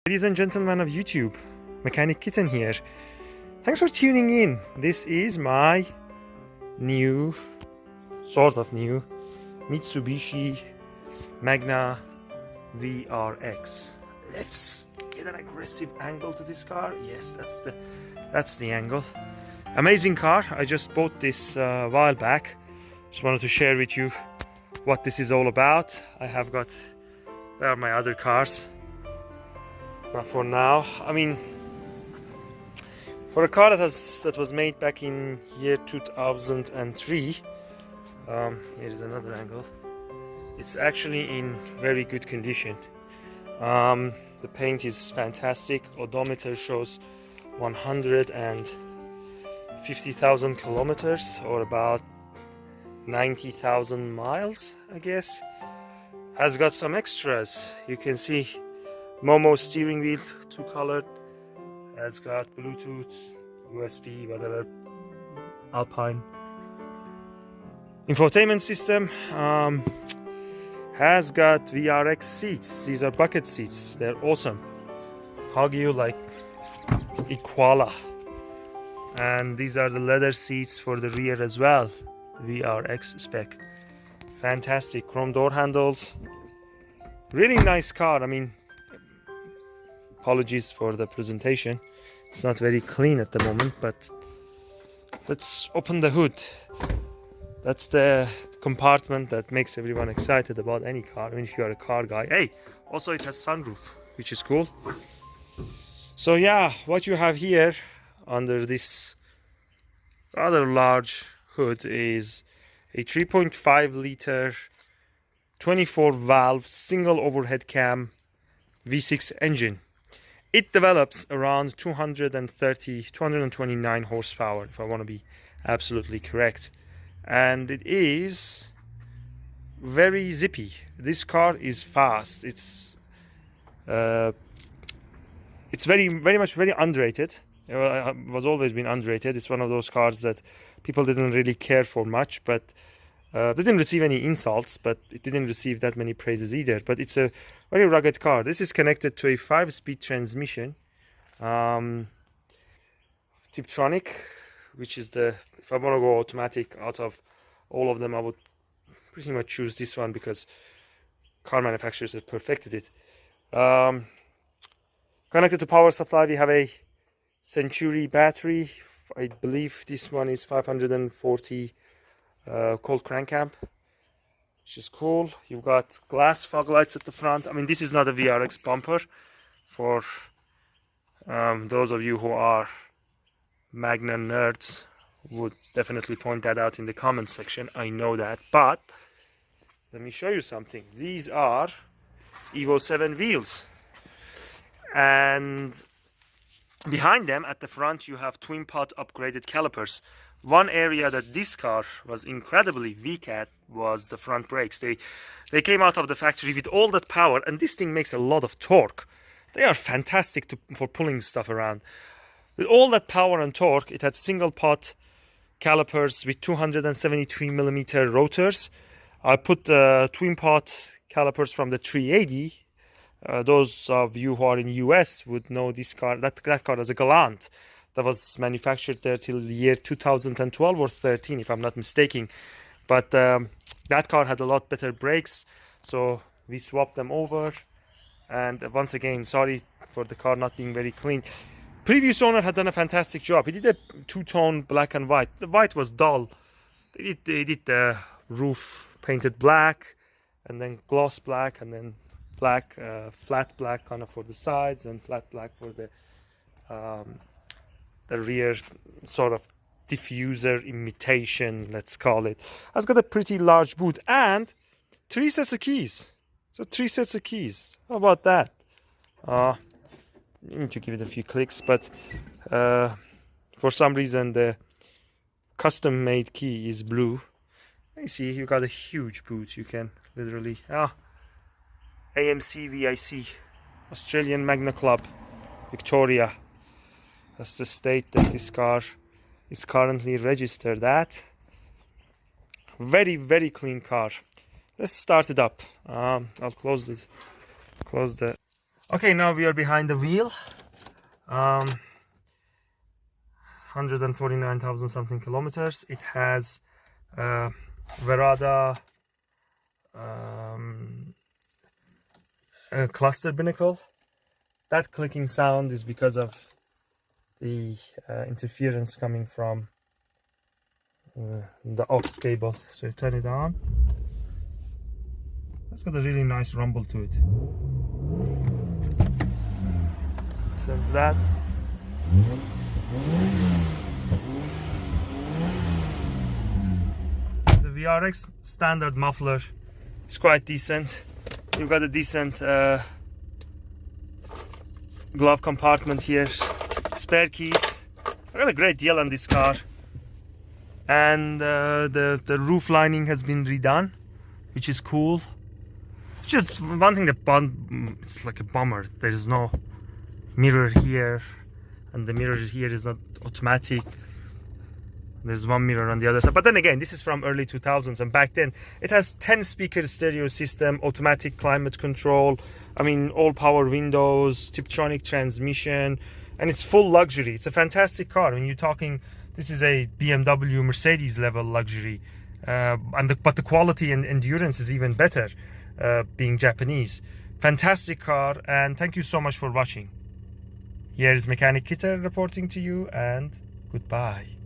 Ladies and gentlemen of YouTube, Mechanic Kitten here. Thanks for tuning in. This is my new, sort of new, Mitsubishi Magna VRX. Let's get an aggressive angle to this car. Yes, that's the angle. Amazing car. I just bought this a while back. Just wanted to share with you what this is all about. There are my other cars. But for now, I mean, for a car that was made back in year 2003, here is another angle. It's actually in very good condition. The paint is fantastic. Odometer shows 150,000 kilometers, or about 90,000 miles, I guess. Has got some extras. You can see Momo steering wheel, two-colored. Has got Bluetooth, USB, whatever, Alpine. Infotainment system. Has got VRX seats. These are bucket seats. They're awesome. Hug you like a koala. And these are the leather seats for the rear as well. VRX spec. Fantastic. Chrome door handles. Really nice car. I mean, apologies for the presentation. It's not very clean at the moment, but let's open the hood. That's the compartment that makes everyone excited about any car. I mean, if you are a car guy. Hey, also it has sunroof, which is cool. So yeah, what you have here under this rather large hood is a 3.5 liter 24 valve single overhead cam V6 engine. It develops around 229 horsepower, if I want to be absolutely correct. And it is very zippy. This car is fast. It's very much underrated. It was always been underrated. It's one of those cars that people didn't really care for much, but didn't receive any insults, but it didn't receive that many praises either. But it's a very rugged car. This is connected to a 5-speed transmission, Tiptronic, which is if I want to go automatic out of all of them, I would pretty much choose this one because car manufacturers have perfected it. Connected to power supply, we have a Century battery. I believe this one is 540 cold crank amp, which is cool. You've got glass fog lights at the front. I mean, this is not a VRX bumper. For those of you who are Magna nerds, would definitely point that out in the comment section. I know that, but let me show you something. These are Evo 7 wheels, and behind them at the front you have twin pot upgraded calipers. One area that this car was incredibly weak at was the front brakes. They came out of the factory with all that power, and this thing makes a lot of torque. They are fantastic for pulling stuff around. With all that power and torque, it had single pot calipers with 273mm rotors. I put twin pot calipers from the 380. Those of you who are in US would know this car. That car is a Galant that was manufactured there till the year 2012 or 13, if I'm not mistaken. But that car had a lot better brakes, so we swapped them over. And once again, sorry for the car not being very clean. Previous owner had done a fantastic job. He did a two-tone black and white. The white was dull. They did the roof painted black, and then gloss black, and then black, flat black kind of for the sides, and flat black for the rear, sort of diffuser imitation, let's call it. It's got a pretty large boot and 3 sets of keys. So 3 sets of keys. How about that? You need to give it a few clicks, but for some reason the custom made key is blue. You see, you got a huge boot. You can literally AMC VIC, Australian Magna Club, Victoria. That's the state that this car is currently registered at. Very, very clean car. Let's start it up. I'll close the Okay, now we are behind the wheel. 149,000 something kilometers. It has Verada cluster binnacle. That clicking sound is because of the interference coming from the aux cable. So you turn it on. It's got a really nice rumble to it. Listen to that. The VRX standard muffler is quite decent. You've got a decent glove compartment here, spare keys. I got a great deal on this car, and the roof lining has been redone, which is cool. Just one thing that it's like a bummer. There is no mirror here, and the mirror here is not automatic. There's one mirror on the other side, but then again, this is from early 2000s, and back then it has 10 speaker stereo system, automatic climate control, I mean all power windows, Tiptronic transmission, and it's full luxury. It's a fantastic car. When you're talking, this is a BMW Mercedes level luxury, but the quality and endurance is even better, being Japanese. Fantastic car, and thank you so much for watching. Here is Mechanic Kitter reporting to you, and goodbye.